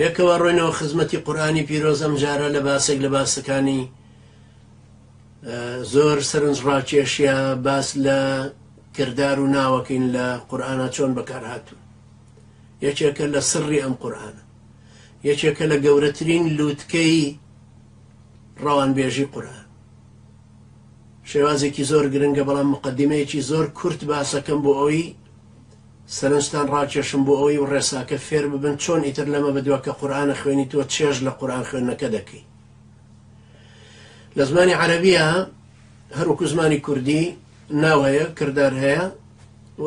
پێکەوە ڕۆینەوە خزمەتی قورئانی پیرۆز ئەم جارە لە باسێک لە باسەکانی زۆر سەرنجڕاکێشیە باس لە کردار و ناوەکەین لە قورئانە چۆن بەکارهاتوون. یەکێکە لە سڕی ئەم قورئانە، یەکێکە لە گەورەترین لووتکەی ڕەوانبێژی قورئان. شێوازێکی زۆر گرنگە، بەڵام مقدمەیەکی زۆر کورت باسەکەم بۆ ئەوەی سەرنجتان ڕاکێشم بۆ ئەوەی ڕێساکە فێر ببن چۆن ئیتر لەمە بەدووە کە قورئانە خوێنی تۆ چێژ لە قورئان خوێندنەکە دەکەی. لە زمانی عەرەبیە هەروەکو زمانی کوردی ناو هەیە، کردار هەیە و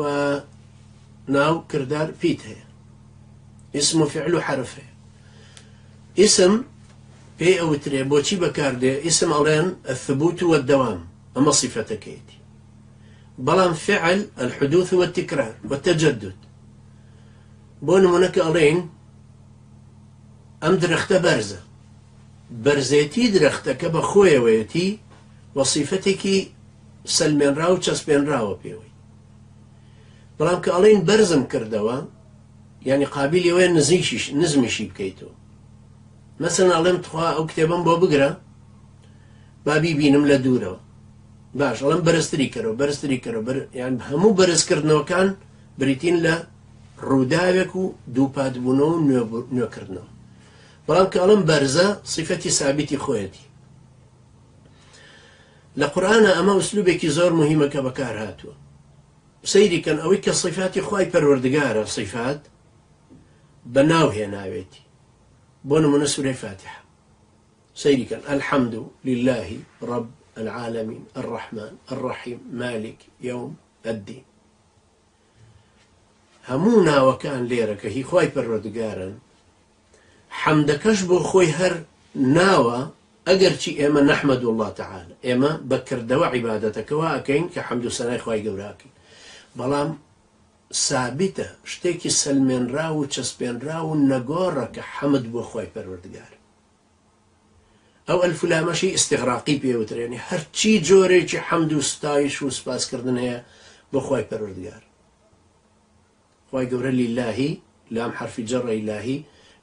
ناو کردار پیت هەیە، ئیسم و فیعل و حرف هەیە. ئیسم پێی ئەوترێ بۆچی بەکاردێ؟ ئیسم ئەڵێن الثبوت والدوام، ئەمە صیفەتەکەیەتی. بەڵام فعل الحدوث والتكرار والتجدد. بۆ نمونەکە ئەڵێن ئەم درەختە بەرزە، بەرزێتی درەختەکە بە خۆیەوەیەتی وەصیفەتێکی سەلمێنرا و چەسپێنراوە پێوەی. بەڵام کە ئەڵێن بەرزم کردەوە، یعنی قابلی ئەوەیە نزمیشی بکەیتەوە. مەسەڵەن ئەڵێم تخوا ئەو کتێبم بۆ بگرە با بیبینم لە دوورەوە، باش ئەڵێم بەرزتری کەرەوە، بەرزتری کەرەوە، یان هەموو بەرزکردنەوەکان بریتین لە ڕووداوێک و دووپاتبوونەوە و نوێکردنەوە. بەڵام کە ئەڵێم بەرزە، صیفەتی سابیتی خۆیەتی. لە قورئانە ئەمە ئوسلوبێکی زۆر موهیمە کە بەکار هاتووە. سەیریکەن ئەوەی کە صیفاتی خوای پەروەردگارە، صیفات بە ناو هێناوێتی. بۆ نمونە سورەی فاتحە سەیریکەن الحەمد لله رب العالمين الرحمن الرحيم مالك يوم الدين. هەموو ناوەکان لێرە کە هی خوای پەروەردگارن، حەمدەکەش بۆ خۆی هەر ناوە، ئەگەرچی ئێمە نەحمەد الله تعالى، ئێمە بەکردەوە عیبادەتەکەوە ئەکەین کە حەمد و سەنای خوای گەوراکەین، بەڵام سابتە، شتێکی سەلمێنرا و چەسپێنرا و نەگۆڕە کە حەمد بۆ خوای پەروەردگار. ئەو ئەلفولامەشی ئیستیغراقی پێوترێنی، هەرچی جۆرێکی حەمد و ستایش و سپاسکردن هەیە بۆ خوای پەروەردگار. خوای گەورە لیلهی، لام حرفی جەڕ ئیلاهی،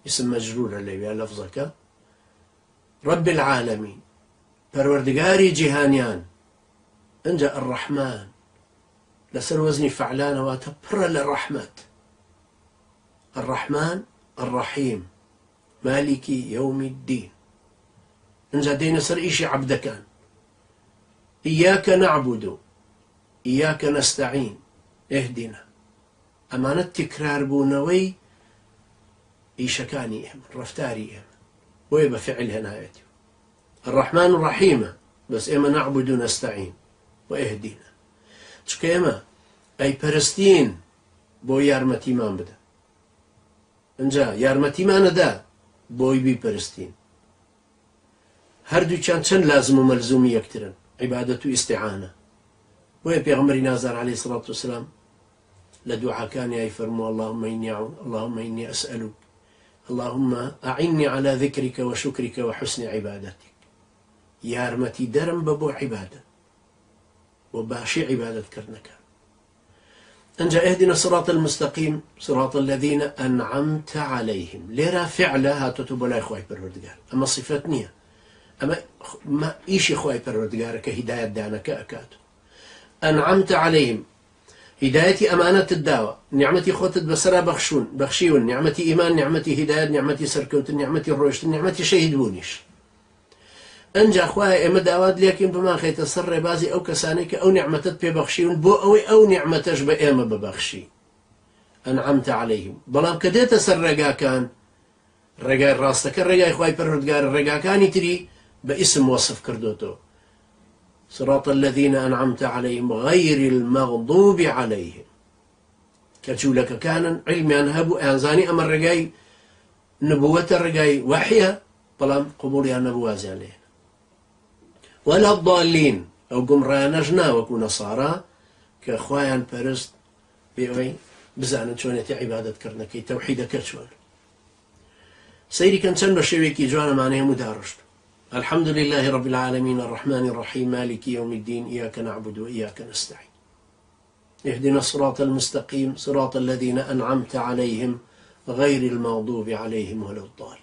اسم مەجرورە لەوێ لەفزەکە. رب العالمین، پەروەردگاری جیهانیان. ئەنجا الرحمن لەسەر وەزنی فەعلانەواتە پڕە لە ڕەحمەت. الرحمن الرحیم مالکی یومی الدین. ئەنجا دێنە سەر ئیشی عەبدەکان. ئیاکە نەعبود و ئیاکە نەستەعین ئێهدینا. ئەمانە تکرار بوونەوەی ئیشەکانی ئێمە، ڕەفتاری ئێمە، بۆیە بە فعل هێناوێتی. الرحمن الرحیمە، بەس ئێمە نەعبود و نەستەعین و ئێهدینا. چکە ئێمە ئەی پەرستین بۆ یارمەتیمان بدە، ئەنجا یارمەتیمانەدا بۆی بیپەرستین. هەردووچیان چەند لازم و مەلزومی یەکترن، عیبادەت و ئیستیعانە. بۆیە پێغەمبەری نازار عەلەیهی سڵات وسلام لە دوعاکانی ئای فەرمووە اللهم إني أسألك اللهم أعني على ذكرك وشكرك وحسن عبادتك. یارمەتی دەرم بە بۆ عیبادەت و باشی عیبادەت کردنەکە. ئەنجا اهدنا الصراط المستقيم صراط الذين أنعمت عليهم. لێرە فعلە هاتۆتە بۆ لای خوای پەروەردگار، ئەمە صیفەت نییە، ئەمە ئیشی خوای پەروەردگارە کە هیدایەت دانەکە ئەکات. أنعمت عليهم، هدایەتی ئەمانەتت داوە، نیعمەتی خۆتت بەسەرا بەخشیون، نیعمەتی ئیمان، نیعمەتی هیدایەت، نیعمەتی سەرکەوتن، نیعمەتی ڕۆیشتن، نیعمەتی شەهید بوونیش. ئەنجا خوایە ئێمە داوات لێکین بمان خەیتە سەر ڕێبازی ئەو کەسانەی کە ئەو نیعمەتت پێبەخشیون بۆ ئەوەی ئەو نیعمەتەش بە ئێمە ببەخشی. ئەنعەمتە عەلەیهم. بەڵام کە دێتە سەر ڕێگاکان، ڕێگای ڕاستەکە ڕێگای خوای پەروەردگارە، ڕێگاکانی تری بە ئیسم وەصف کردوتەوە. صراط الذين أنعمت عليهم غير المغضوب عليهم. كجولك علمیان هەبوو ئەیانزانی ئەمە ڕێگای نبووەتە، ڕێگای وحیە، بەڵام قبوڵیان نەبوو وازیان لێ. ولا الضالين، ئەو گومڕایانەش ناوەکو نەسارا کە خوایان پەرست بێەوەی بزانن چۆنێتی عیبادەتکردنەکەی تەوحیدەکە چۆن. سەیریکەن چەند بە شێوێکی جوانەمانە هەموو داڕشت. الحمد لله رب العالمين الرحمن الرحيم مالك يوم الدين إياك نعبد وإياك نستعين اهدنا الصراط المستقيم صراط الذين أنعمت عليهم غير المغضوب عليهم ولا الضالين.